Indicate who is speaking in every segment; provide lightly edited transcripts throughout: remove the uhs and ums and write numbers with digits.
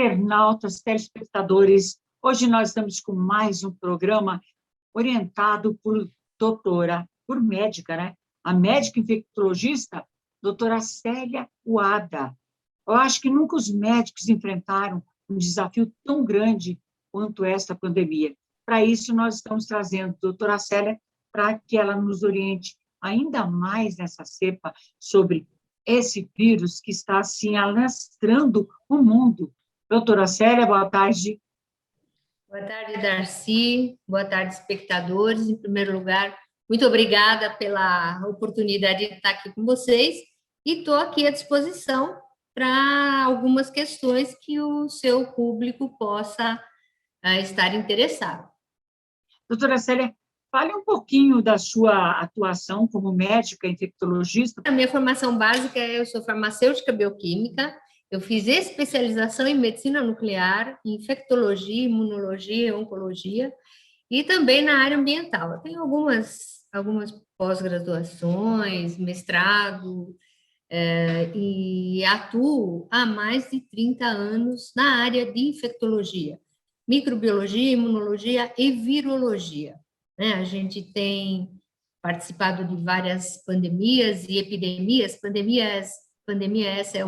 Speaker 1: internautas, telespectadores. Hoje nós estamos com mais um programa orientado por médica, né? A médica infectologista, doutora Célia Uada. Eu acho que nunca os médicos enfrentaram um desafio tão grande quanto esta pandemia. Para isso, nós estamos trazendo a doutora Célia para que ela nos oriente ainda mais nessa cepa sobre esse vírus que está, assim, alastrando o mundo. Doutora Célia, boa tarde.
Speaker 2: Boa tarde, Darcy. Boa tarde, espectadores. Em primeiro lugar, muito obrigada pela oportunidade de estar aqui com vocês e estou aqui à disposição para algumas questões que o seu público possa estar interessado.
Speaker 1: Doutora Célia, fale um pouquinho da sua atuação como médica infectologista.
Speaker 2: A minha formação básica, eu sou farmacêutica bioquímica, eu fiz especialização em medicina nuclear, infectologia, imunologia, oncologia e também na área ambiental. Eu tenho algumas pós-graduações, mestrado, e atuo há mais de 30 anos na área de infectologia, microbiologia, imunologia e virologia. Né? A gente tem participado de várias pandemias e epidemias. Pandemia essa é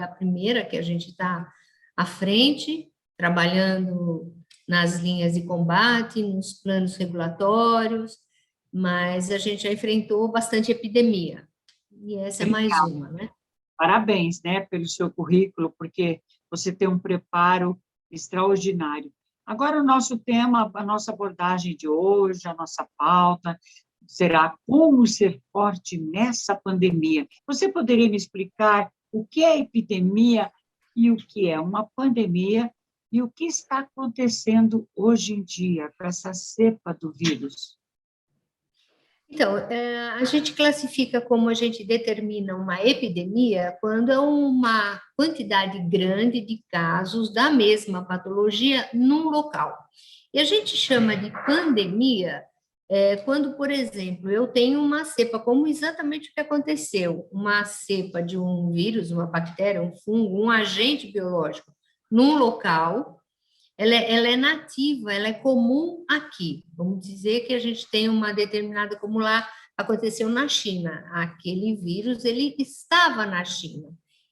Speaker 2: a primeira que a gente está à frente, trabalhando nas linhas de combate, nos planos regulatórios, mas a gente já enfrentou bastante epidemia. E essa é mais uma, né?
Speaker 1: Parabéns, né, pelo seu currículo, porque você tem um preparo extraordinário. Agora, o nosso tema, a nossa abordagem de hoje, a nossa pauta, será como ser forte nessa pandemia. Você poderia me explicar o que é epidemia e o que é uma pandemia e o que está acontecendo hoje em dia com essa cepa do vírus?
Speaker 2: Então, a gente classifica como a gente determina uma epidemia quando é uma quantidade grande de casos da mesma patologia num local. E a gente chama de pandemia quando, por exemplo, eu tenho uma cepa, como exatamente o que aconteceu, uma cepa de um vírus, uma bactéria, um fungo, um agente biológico num local. Ela é nativa, ela é comum aqui. Vamos dizer que a gente tem uma determinada, como lá aconteceu na China. Aquele vírus, ele estava na China.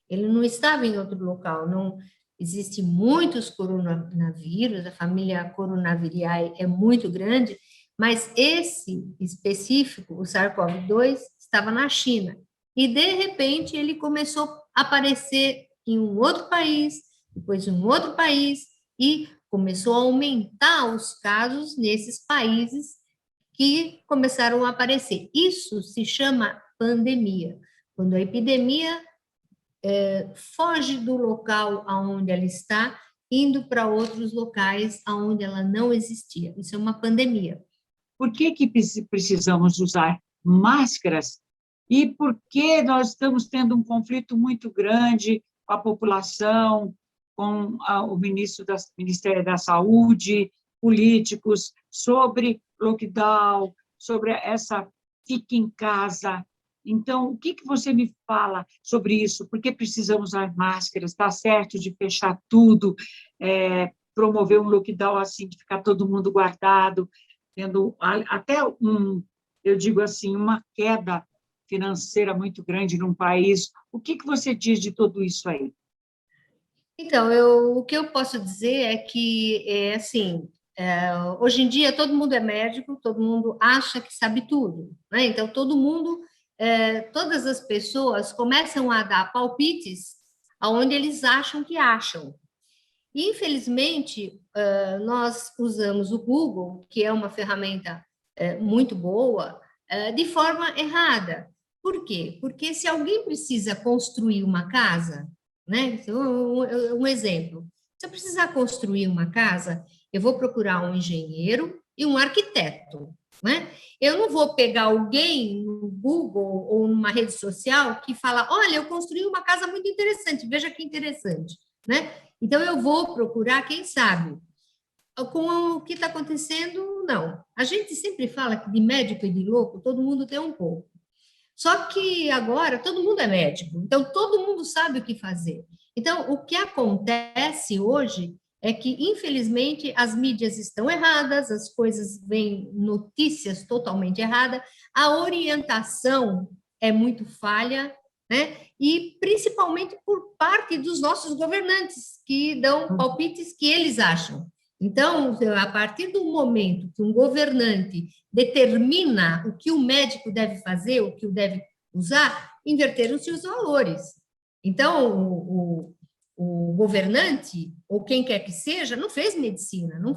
Speaker 2: Ele não estava em outro local. Não existe muitos coronavírus, a família coronaviriae é muito grande, mas esse específico, o SARS-CoV-2, estava na China. E, de repente, ele começou a aparecer em um outro país, depois em um outro país, e começou a aumentar os casos nesses países que começaram a aparecer. Isso se chama pandemia. Quando a epidemia foge do local onde ela está, indo para outros locais onde ela não existia. Isso é uma pandemia.
Speaker 1: Por que precisamos usar máscaras? E por que nós estamos tendo um conflito muito grande com a população, com o Ministério da Saúde, políticos, sobre lockdown, sobre essa fique em casa? Então, o que você me fala sobre isso? Por que precisamos usar máscaras? Está certo de fechar tudo, promover um lockdown assim, de ficar todo mundo guardado, tendo até eu digo assim, uma queda financeira muito grande num país? O que você diz de tudo isso aí?
Speaker 2: Então, o que eu posso dizer é que, assim, hoje em dia todo mundo é médico, todo mundo acha que sabe tudo, né? Então, todas as pessoas começam a dar palpites aonde eles acham que acham. E, infelizmente, nós usamos o Google, que é uma ferramenta muito boa, de forma errada. Por quê? Porque se alguém precisa construir uma casa, né? Um exemplo. Se eu precisar construir uma casa, eu vou procurar um engenheiro e um arquiteto, né? Eu não vou pegar alguém no Google ou numa rede social que fala, olha, eu construí uma casa muito interessante, veja que interessante, né? Então, eu vou procurar quem sabe. Com o que está acontecendo, não. A gente sempre fala que de médico e de louco, todo mundo tem um pouco. Só que agora todo mundo é médico, então todo mundo sabe o que fazer. Então, o que acontece hoje é que, infelizmente, as mídias estão erradas, as coisas vêm notícias totalmente erradas, a orientação é muito falha, né? E principalmente por parte dos nossos governantes, que dão palpites que eles acham. Então, a partir do momento que um governante determina o que o médico deve fazer, o que o deve usar, inverteram-se os valores. Então, o governante, ou quem quer que seja, não fez medicina, não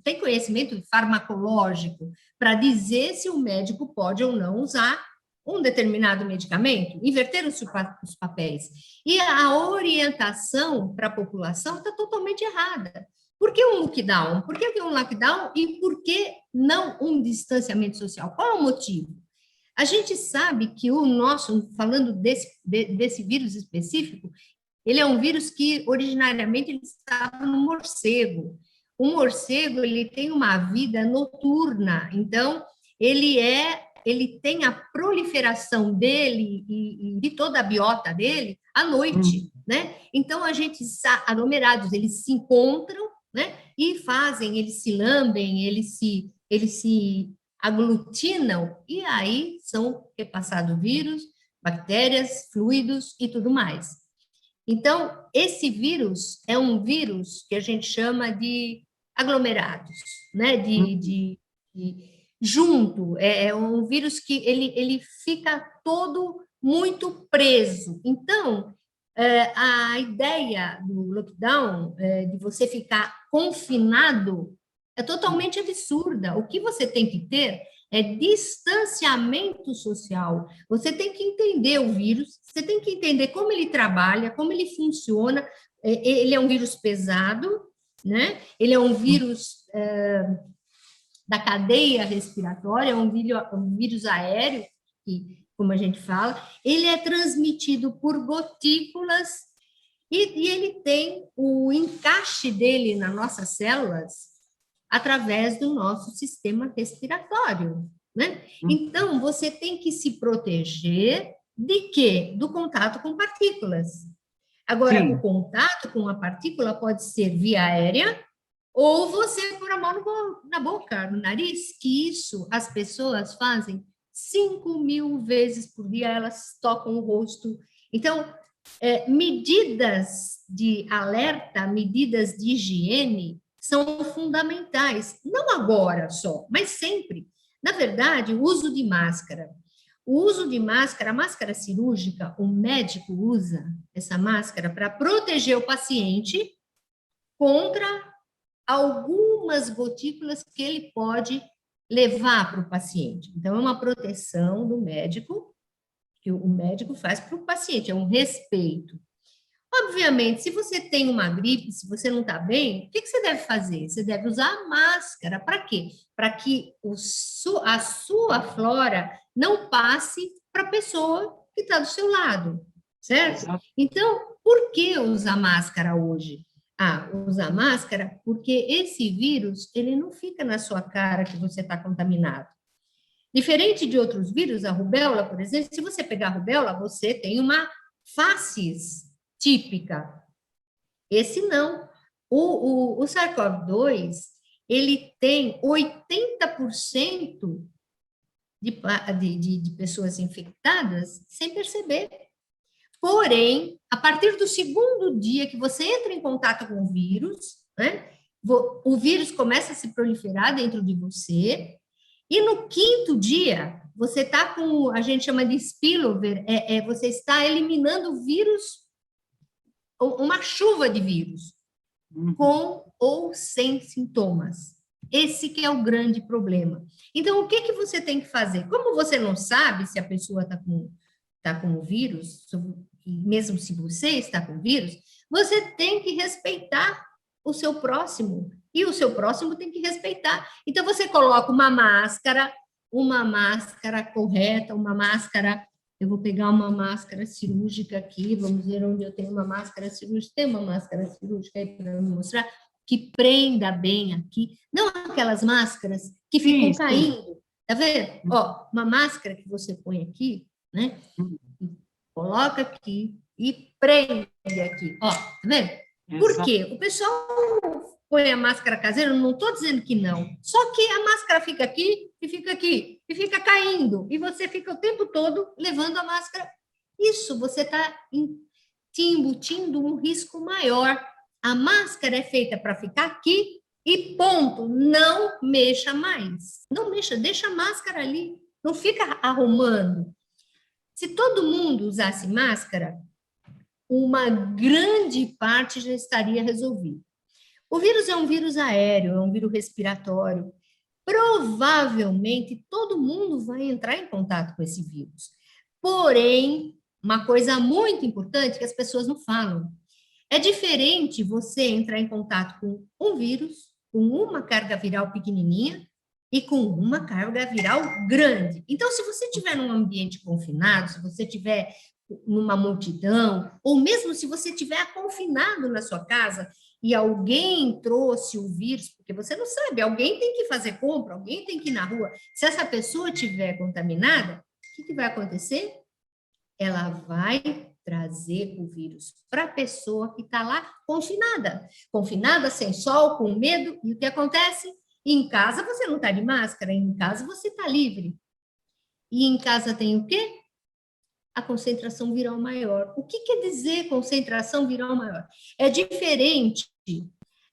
Speaker 2: tem conhecimento farmacológico para dizer se o médico pode ou não usar um determinado medicamento, inverteram-se os papéis. E a orientação para a população está totalmente errada. Por que um lockdown? Por que um lockdown e por que não um distanciamento social? Qual é o motivo? A gente sabe que o nosso, falando desse vírus específico, ele é um vírus que originariamente ele estava no morcego. O morcego ele tem uma vida noturna, então ele tem a proliferação dele e de toda a biota dele à noite, né? Então a gente aglomerados, eles se encontram, né? E fazem, eles se lambem, eles se aglutinam e aí são repassados vírus, bactérias, fluidos e tudo mais. Então, esse vírus é um vírus que a gente chama de aglomerados, né? Junto, é um vírus que ele fica todo muito preso. Então, a ideia do lockdown, de você ficar confinado, é totalmente absurda. O que você tem que ter é distanciamento social. Você tem que entender o vírus, você tem que entender como ele trabalha, como ele funciona. Ele é um vírus pesado, né? Ele é um vírus da cadeia respiratória, é um vírus aéreo, que, como a gente fala. Ele é transmitido por gotículas e ele tem o encaixe dele nas nossas células através do nosso sistema respiratório, né? Então, você tem que se proteger de quê? Do contato com partículas. Agora, sim, o contato com a partícula pode ser via aérea ou você pôr a mão na boca, no nariz, que isso as pessoas fazem 5.000 vezes por dia, elas tocam o rosto. Então, medidas de alerta, medidas de higiene, são fundamentais, não agora só, mas sempre. Na verdade, o uso de máscara. O uso de máscara, a máscara cirúrgica, o médico usa essa máscara para proteger o paciente contra algumas gotículas que ele pode levar para o paciente. Então, é uma proteção do médico, que o médico faz para o paciente, é um respeito. Obviamente, se você tem uma gripe, se você não está bem, o que você deve fazer? Você deve usar máscara. Para quê? Para que a sua flora não passe para a pessoa que está do seu lado, certo? Exato. Então, por que usar máscara hoje? Usar máscara porque esse vírus, ele não fica na sua cara que você está contaminado. Diferente de outros vírus, a rubéola, por exemplo, se você pegar a rubéola, você tem uma facies típica. Esse não. O SARS-CoV-2, ele tem 80% de pessoas infectadas sem perceber. Porém, a partir do segundo dia que você entra em contato com o vírus, né, o vírus começa a se proliferar dentro de você, e no quinto dia, você está com, a gente chama de spillover, você está eliminando o vírus, uma chuva de vírus, com ou sem sintomas. Esse que é o grande problema. Então, o que você tem que fazer? Como você não sabe se a pessoa está com o vírus, mesmo se você está com o vírus, você tem que respeitar o seu próximo, e o seu próximo tem que respeitar. Então, você coloca uma máscara correta, uma máscara. Eu vou pegar uma máscara cirúrgica aqui, vamos ver onde eu tenho uma máscara cirúrgica. Tem uma máscara cirúrgica aí para me mostrar, que prenda bem aqui. Não aquelas máscaras que ficam caindo. Tá vendo? Ó, uma máscara que você põe aqui, né? Coloca aqui e prende aqui. Ó, tá vendo? Por quê? O pessoal põe a máscara caseira, não estou dizendo que não. Só que a máscara fica aqui, e fica caindo. E você fica o tempo todo levando a máscara. Isso, você está embutindo um risco maior. A máscara é feita para ficar aqui e ponto. Não mexa mais. Não mexa, deixa a máscara ali. Não fica arrumando. Se todo mundo usasse máscara, uma grande parte já estaria resolvida. O vírus é um vírus aéreo, é um vírus respiratório. Provavelmente todo mundo vai entrar em contato com esse vírus. Porém, uma coisa muito importante que as pessoas não falam. É diferente você entrar em contato com um vírus, com uma carga viral pequenininha e com uma carga viral grande. Então, se você estiver num ambiente confinado, se você estiver numa multidão, ou mesmo se você estiver confinado na sua casa e alguém trouxe o vírus, porque você não sabe, alguém tem que fazer compra, alguém tem que ir na rua. Se essa pessoa estiver contaminada, o que vai acontecer? Ela vai trazer o vírus para a pessoa que está lá confinada, sem sol, com medo, e o que acontece? Em casa você não está de máscara, em casa você está livre. E em casa tem o quê? A concentração viral maior. O que quer dizer concentração viral maior? É diferente.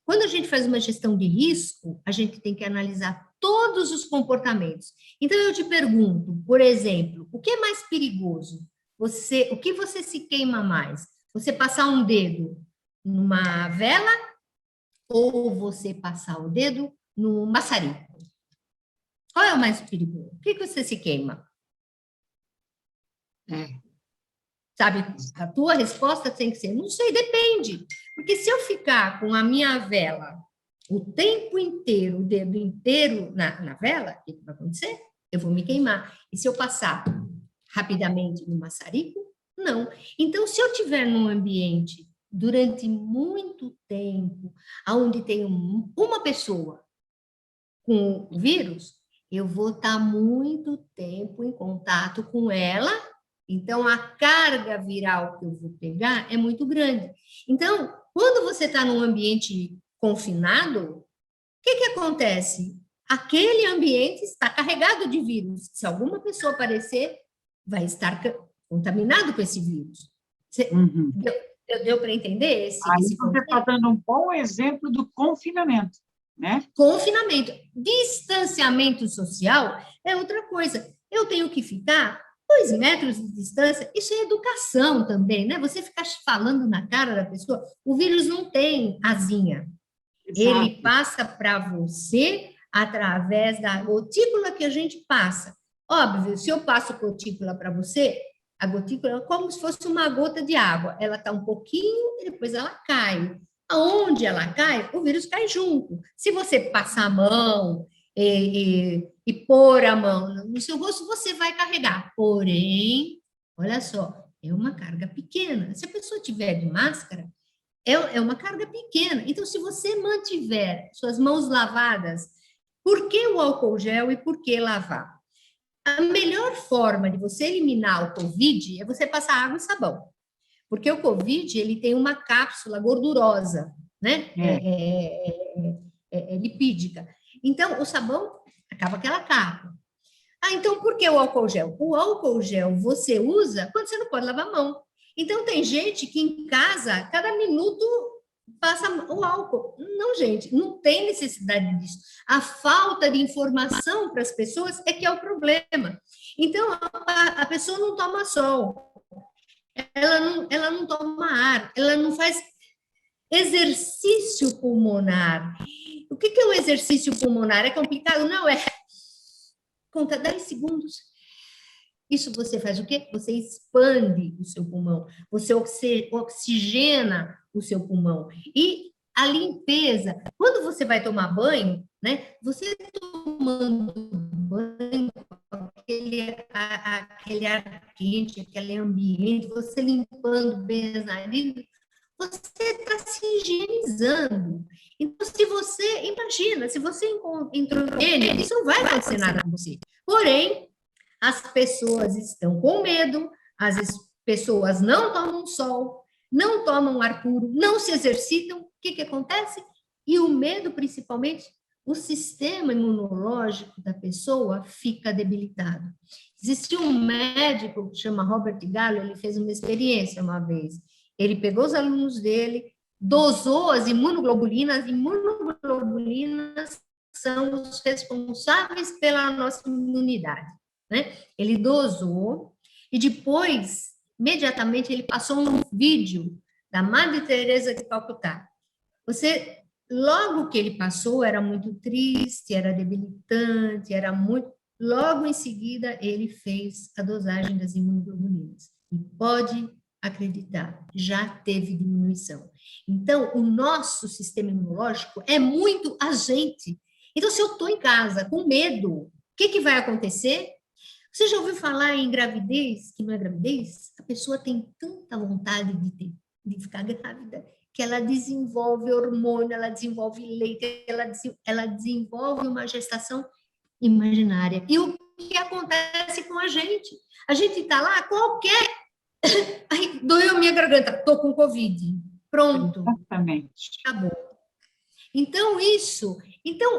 Speaker 2: Quando a gente faz uma gestão de risco, a gente tem que analisar todos os comportamentos. Então, eu te pergunto, por exemplo, o que é mais perigoso? O que você se queima mais? Você passar um dedo numa vela ou você passar o dedo no maçarico? Qual é o mais perigoso? O que você se queima? Sabe, a tua resposta tem que ser, não sei, depende. Porque se eu ficar com a minha vela o tempo inteiro, o dedo inteiro na vela, o que vai acontecer? Eu vou me queimar. E se eu passar rapidamente no maçarico? Não. Então, se eu estiver num ambiente durante muito tempo, onde tem uma pessoa com o vírus, eu vou estar muito tempo em contato com ela, então a carga viral que eu vou pegar é muito grande. Então, quando você está num ambiente confinado, o que acontece? Aquele ambiente está carregado de vírus. Se alguma pessoa aparecer, vai estar contaminado com esse vírus. Deu para entender esse
Speaker 1: você está dando um bom exemplo do confinamento, né?
Speaker 2: Confinamento. Distanciamento social é outra coisa. Eu tenho que ficar 2 metros de distância. Isso é educação também, né? Você ficar falando na cara da pessoa. O vírus não tem asinha. Exato. Ele passa para você através da gotícula que a gente passa. Óbvio, se eu passo gotícula para você, a gotícula é como se fosse uma gota de água. Ela está um pouquinho e depois ela cai. Aonde ela cai, o vírus cai junto. Se você passar a mão e pôr a mão no seu rosto, você vai carregar. Porém, olha só, é uma carga pequena. Se a pessoa tiver de máscara, é uma carga pequena. Então, se você mantiver suas mãos lavadas, por que o álcool gel e por que lavar? A melhor forma de você eliminar o Covid é você passar água e sabão. Porque o Covid, ele tem uma cápsula gordurosa, né? É lipídica. Então, o sabão acaba aquela capa. Então, por que o álcool gel? O álcool gel você usa quando você não pode lavar a mão. Então, tem gente que em casa, cada minuto, passa o álcool. Não, gente, não tem necessidade disso. A falta de informação para as pessoas é que é o problema. Então, a pessoa não toma sol, ela não toma ar, ela não faz exercício pulmonar. O que é um exercício pulmonar? É complicado? Não, conta 10 segundos. Isso você faz o quê? Você expande o seu pulmão, você oxigena o seu pulmão. E a limpeza, quando você vai tomar banho, né? Você tomando banho, aquele ar quente, aquele ambiente, você limpando bem as narinas, você está se higienizando. Então, se você, imagina, se você entrou nele, isso não vai acontecer nada com você. Porém, as pessoas estão com medo, pessoas não tomam sol, não tomam ar puro, não se exercitam. O que acontece? E o medo, principalmente, o sistema imunológico da pessoa fica debilitado. Existe um médico que chama Robert Gallo, ele fez uma experiência uma vez. Ele pegou os alunos dele, dosou as imunoglobulinas. As imunoglobulinas são os responsáveis pela nossa imunidade, né? Ele dosou e depois, imediatamente, ele passou um vídeo da Madre Teresa de Calcutá. Logo que ele passou, era muito triste, era debilitante, era muito... Logo em seguida, ele fez a dosagem das imunoglobulinas. E pode acreditar, já teve diminuição. Então, o nosso sistema imunológico é muito agente. Então, se eu estou em casa com medo, o que vai acontecer? Você já ouviu falar em gravidez, que não é gravidez? A pessoa tem tanta vontade de ficar grávida, que ela desenvolve hormônio, ela desenvolve leite, ela desenvolve uma gestação imaginária. E o que acontece com a gente? A gente está lá, qualquer... Ai, doeu minha garganta, estou com Covid. Pronto.
Speaker 1: Exatamente.
Speaker 2: Acabou. Então,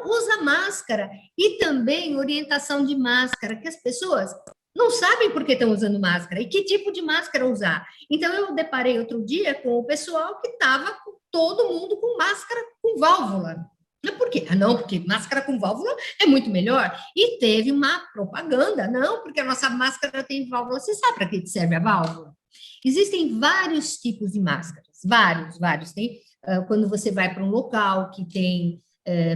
Speaker 2: usa máscara. E também orientação de máscara, que as pessoas não sabem por que estão usando máscara e que tipo de máscara usar. Então, eu deparei outro dia com o pessoal que estava todo mundo com máscara com válvula. Por quê? Não, porque máscara com válvula é muito melhor. E teve uma propaganda, não, porque a nossa máscara tem válvula. Você sabe para que serve a válvula? Existem vários tipos de máscaras, vários. Tem, quando você vai para um local que tem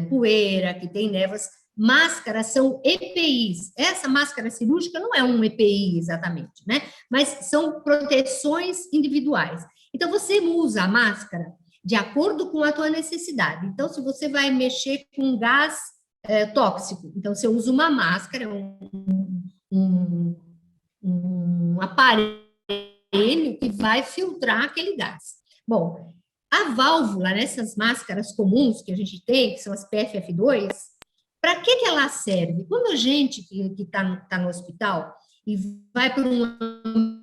Speaker 2: poeira, que tem névoas, máscaras são EPIs. Essa máscara cirúrgica não é um EPI exatamente, né? Mas são proteções individuais. Então, você usa a máscara de acordo com a tua necessidade. Então, se você vai mexer com gás tóxico, então você usa uma máscara, um aparelho que vai filtrar aquele gás. Bom, a válvula nessas máscaras comuns que a gente tem, que são as PFF2, para que ela serve? Quando a gente que está no hospital e vai para um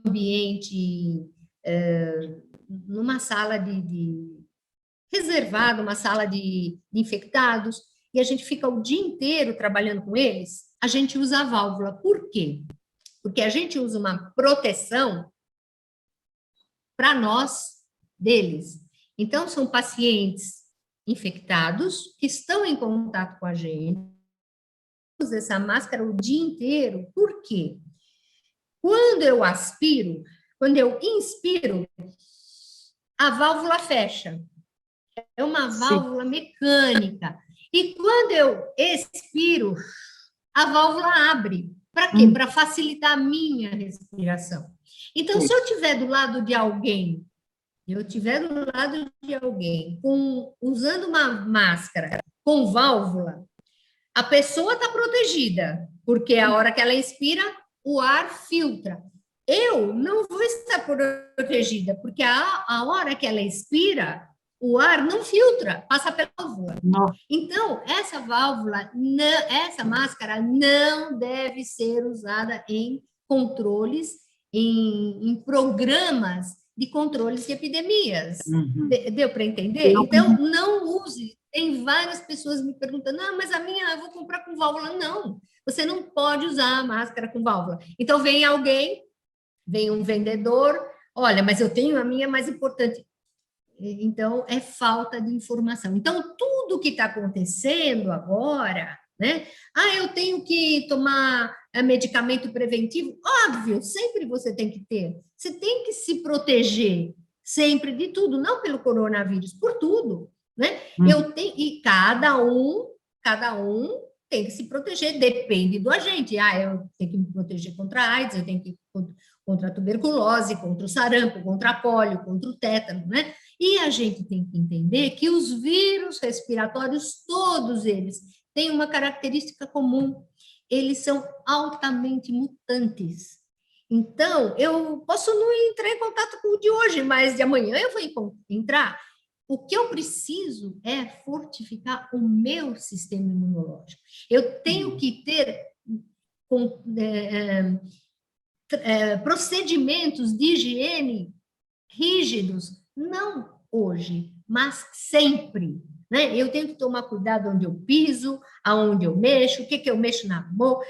Speaker 2: ambiente, numa sala reservada, uma sala de infectados, e a gente fica o dia inteiro trabalhando com eles, a gente usa a válvula. Por quê? Porque a gente usa uma proteção para nós deles. Então, são pacientes infectados que estão em contato com a gente, usa essa máscara o dia inteiro. Por quê? Quando eu inspiro, a válvula fecha. É uma válvula mecânica. E quando eu expiro, a válvula abre. Para quê? Para facilitar a minha respiração. Então, se eu estiver do lado de alguém, usando uma máscara com válvula, a pessoa está protegida, porque a hora que ela inspira, o ar filtra. Eu não vou estar protegida, porque a hora que ela expira, o ar não filtra, passa pela válvula. Não. Então, essa máscara não deve ser usada em controles, em programas de controles de epidemias. Uhum. Deu para entender? Então, não use. Tem várias pessoas me perguntando, mas a minha eu vou comprar com válvula. Não, você não pode usar a máscara com válvula. Então, vem um vendedor, olha, mas eu tenho a minha mais importante. Então, é falta de informação. Então, tudo que está acontecendo agora, né? Eu tenho que tomar medicamento preventivo. Óbvio, sempre você tem que ter. Você tem que se proteger sempre de tudo, não pelo coronavírus, por tudo, né? E cada um tem que se proteger, depende do agente. Eu tenho que me proteger contra a AIDS, eu tenho que contra a tuberculose, contra o sarampo, contra a polio, contra o tétano, né? E a gente tem que entender que os vírus respiratórios, todos eles, têm uma característica comum. Eles são altamente mutantes. Então, eu posso não entrar em contato com o de hoje, mas de amanhã eu vou entrar. O que eu preciso é fortificar o meu sistema imunológico. Eu tenho que ter com procedimentos de higiene rígidos, não hoje, mas sempre, né? Eu tenho que tomar cuidado onde eu piso, aonde eu mexo, o que eu mexo na mão.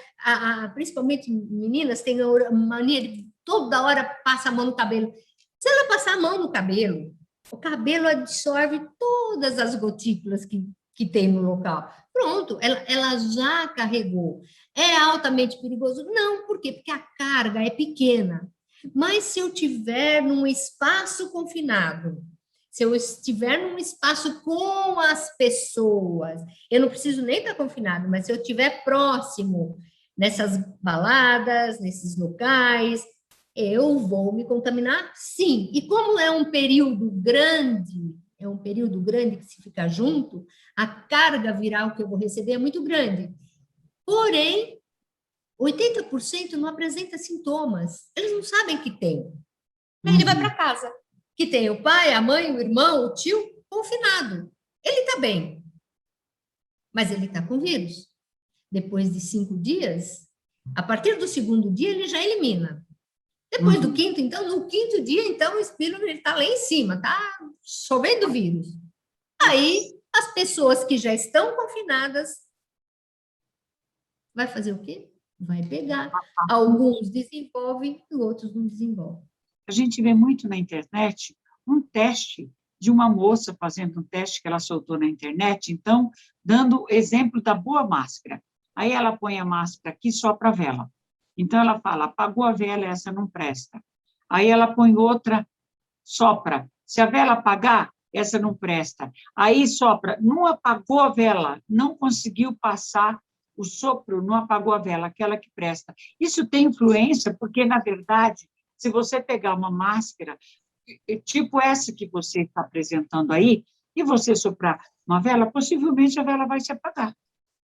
Speaker 2: Principalmente meninas têm a mania de toda hora passar a mão no cabelo. Se ela passar a mão no cabelo, o cabelo absorve todas as gotículas que tem no local. Pronto, ela já carregou. É altamente perigoso? Não, por quê? Porque a carga é pequena. Mas se eu tiver num espaço confinado, se eu estiver num espaço com as pessoas, eu não preciso nem estar confinado, mas se eu estiver próximo, nessas baladas, nesses locais, eu vou me contaminar, sim. E como é um período grande que se fica junto, a carga viral que eu vou receber é muito grande. Porém, 80% não apresenta sintomas. Eles não sabem que tem. Aí ele vai para casa, que tem o pai, a mãe, o irmão, o tio, confinado. Ele está bem, mas ele está com vírus. Depois de 5 dias, a partir do segundo dia, ele já elimina. Depois do quinto, então, no quinto dia, então, o espírito está lá em cima, tá chovendo vírus. Aí, as pessoas que já estão confinadas, vai fazer o quê? Vai pegar. Alguns desenvolvem e outros não desenvolvem.
Speaker 1: A gente vê muito na internet um teste de uma moça fazendo um teste que ela soltou na internet, então, dando exemplo da boa máscara. Aí ela põe a máscara aqui só para vela. Então, ela fala, apagou a vela, essa não presta. Aí ela põe outra, sopra. Se a vela apagar, essa não presta. Aí sopra, não apagou a vela, não conseguiu passar o sopro, não apagou a vela, aquela que presta. Isso tem influência, porque, na verdade, se você pegar uma máscara, tipo essa que você está apresentando aí, e você soprar uma vela, possivelmente a vela vai se apagar.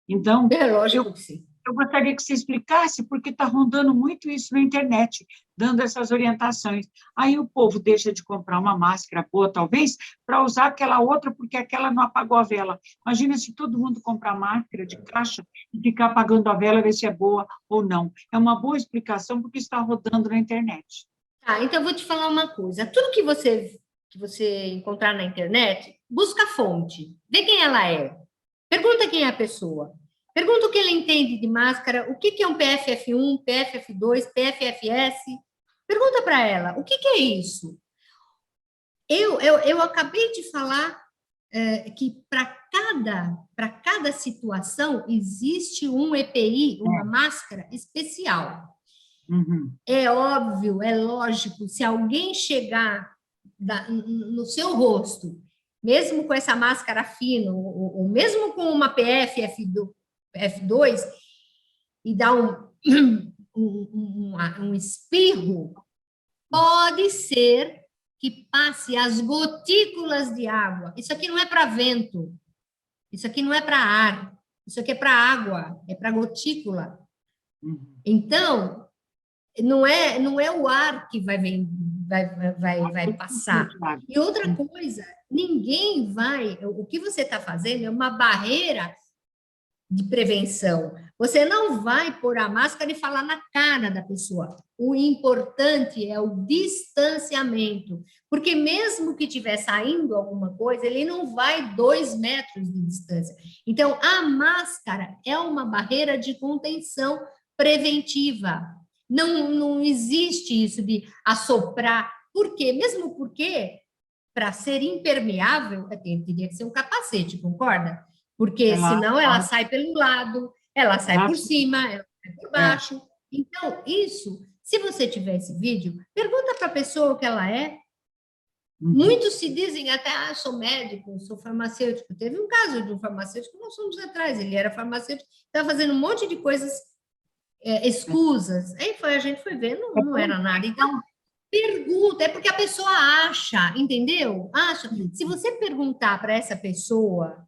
Speaker 1: Então,
Speaker 2: lógico que sim.
Speaker 1: Eu gostaria que você explicasse, porque está rondando muito isso na internet, dando essas orientações. Aí o povo deixa de comprar uma máscara boa, talvez, para usar aquela outra, porque aquela não apagou a vela. Imagina se todo mundo comprar máscara de caixa e ficar apagando a vela, ver se é boa ou não. É uma boa explicação, porque está rodando na internet.
Speaker 2: Tá, então eu vou te falar uma coisa. Tudo que você encontrar na internet, busca a fonte, vê quem ela é. Pergunta quem é a pessoa. Pergunta o que ele entende de máscara, o que é um PFF1, PFF2, PFFS. Pergunta para ela, o que é isso? Eu acabei de falar que para cada situação existe um EPI, uma máscara especial. É óbvio, é lógico, se alguém chegar no seu rosto, mesmo com essa máscara fina, ou mesmo com uma F2 e dá um espirro, pode ser que passe as gotículas de água. Isso aqui não é para vento, isso aqui não é para ar, isso aqui é para água, é para gotícula. Então, não é o ar que vai passar. E outra coisa, ninguém vai... O que você está fazendo é uma barreira de prevenção. Você não vai pôr a máscara e falar na cara da pessoa. O importante é o distanciamento, porque mesmo que estiver saindo alguma coisa, ele não vai 2 metros de distância. Então, a máscara é uma barreira de contenção preventiva. Não existe isso de assoprar. Por quê? Mesmo porque, para ser impermeável, teria que ser um capacete, concorda? Porque senão ela sai pelo lado, ela sai por cima, ela sai por baixo. Então, isso, se você tiver esse vídeo, pergunta para a pessoa o que ela é. Muitos se dizem até, sou médico, sou farmacêutico. Teve um caso de um farmacêutico, nós fomos atrás, ele era farmacêutico, estava fazendo um monte de coisas escusas. Aí a gente foi ver, não era nada. Então, pergunta, é porque a pessoa acha, entendeu? Acha. Se você perguntar para essa pessoa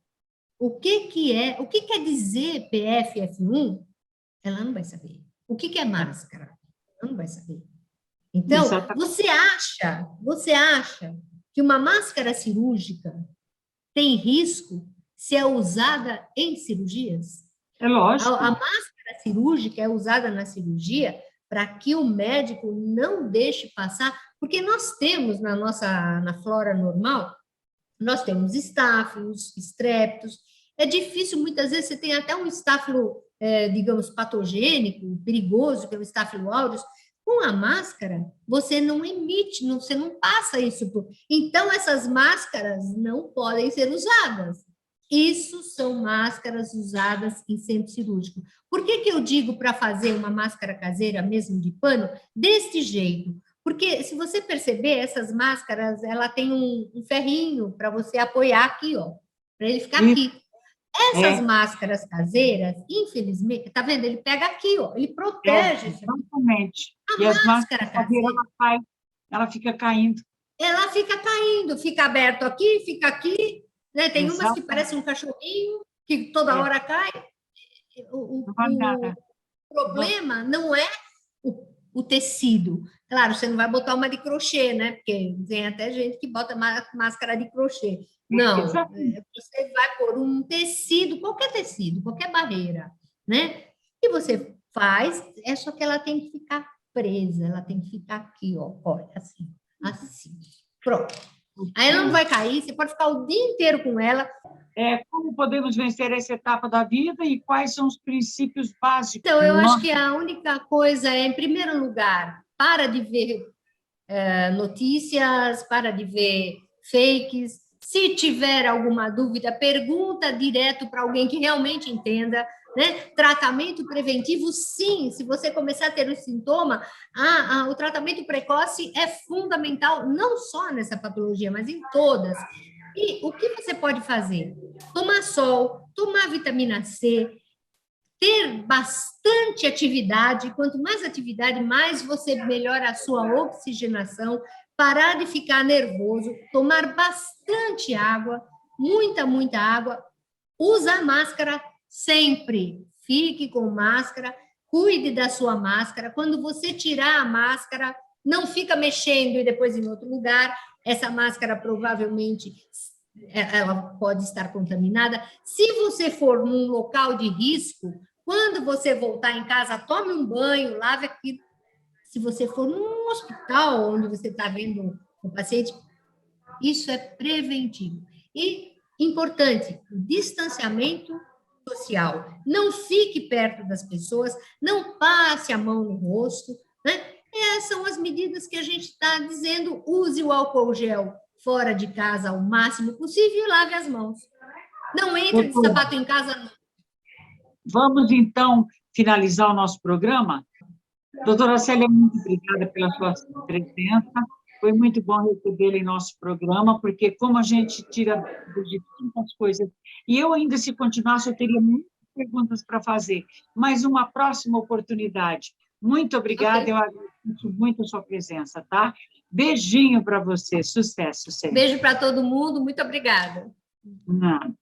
Speaker 2: o que quer dizer PFF1, ela não vai saber. O que é máscara? Ela não vai saber. Então, você acha que uma máscara cirúrgica tem risco se é usada em cirurgias?
Speaker 1: É lógico.
Speaker 2: A máscara cirúrgica é usada na cirurgia para que o médico não deixe passar, porque nós temos na flora normal, nós temos estáfilos, estreptos. É difícil, muitas vezes, você tem até um estáfilo, digamos, patogênico, perigoso, que é o estáfilo aureus. Com a máscara, você não emite, você não passa isso. Então, essas máscaras não podem ser usadas. Isso são máscaras usadas em centro cirúrgico. Por que eu digo para fazer uma máscara caseira, mesmo de pano, deste jeito? Porque, se você perceber, essas máscaras, ela tem um ferrinho para você apoiar aqui, ó, para ele ficar aqui. Essas máscaras caseiras, infelizmente, tá vendo? Ele pega aqui, ó, ele protege.
Speaker 1: Exatamente.
Speaker 2: A máscara caseira,
Speaker 1: ela fica caindo.
Speaker 2: Ela fica caindo, fica aberto aqui, fica aqui, né? Tem umas que parecem um cachorrinho, que toda hora cai. O problema não é o tecido. Claro, você não vai botar uma de crochê, né? Porque tem até gente que bota máscara de crochê. Não, você vai pôr um tecido, qualquer barreira, né? E você faz, é só que ela tem que ficar presa, ela tem que ficar aqui, ó, olha, assim. Pronto. Aí ela não vai cair, você pode ficar o dia inteiro com ela.
Speaker 1: Como podemos vencer essa etapa da vida e quais são os princípios básicos?
Speaker 2: Então, eu acho que a única coisa é, em primeiro lugar, para de ver notícias, para de ver fakes. Se tiver alguma dúvida, pergunta direto para alguém que realmente entenda, né? Tratamento preventivo, sim. Se você começar a ter o sintoma, o tratamento precoce é fundamental, não só nessa patologia, mas em todas. E o que você pode fazer? Tomar sol, tomar vitamina C, ter bastante atividade. Quanto mais atividade, mais você melhora a sua oxigenação, parar de ficar nervoso, tomar bastante água, muita água, usa máscara sempre, fique com máscara, cuide da sua máscara. Quando você tirar a máscara, não fica mexendo e depois em outro lugar. Essa máscara provavelmente ela pode estar contaminada. Se você for num local de risco, quando você voltar em casa, tome um banho, lave aqui. Se você for num hospital onde você está vendo o paciente, isso é preventivo. E, importante, distanciamento social. Não fique perto das pessoas, não passe a mão no rosto, né? Essas são as medidas que a gente está dizendo. Use o álcool gel fora de casa ao máximo possível e lave as mãos. Não entre de sapato em casa, não.
Speaker 1: Vamos, então, finalizar o nosso programa? Doutora Célia, muito obrigada pela sua presença. Foi muito bom recebê-la em nosso programa, porque como a gente tira de tantas coisas, e eu ainda, se continuasse, eu teria muitas perguntas para fazer, mas uma próxima oportunidade. Muito obrigada, eu agradeço muito a sua presença, tá? Beijinho para você, sucesso, Célia.
Speaker 2: Beijo para todo mundo, muito obrigada.
Speaker 1: Não.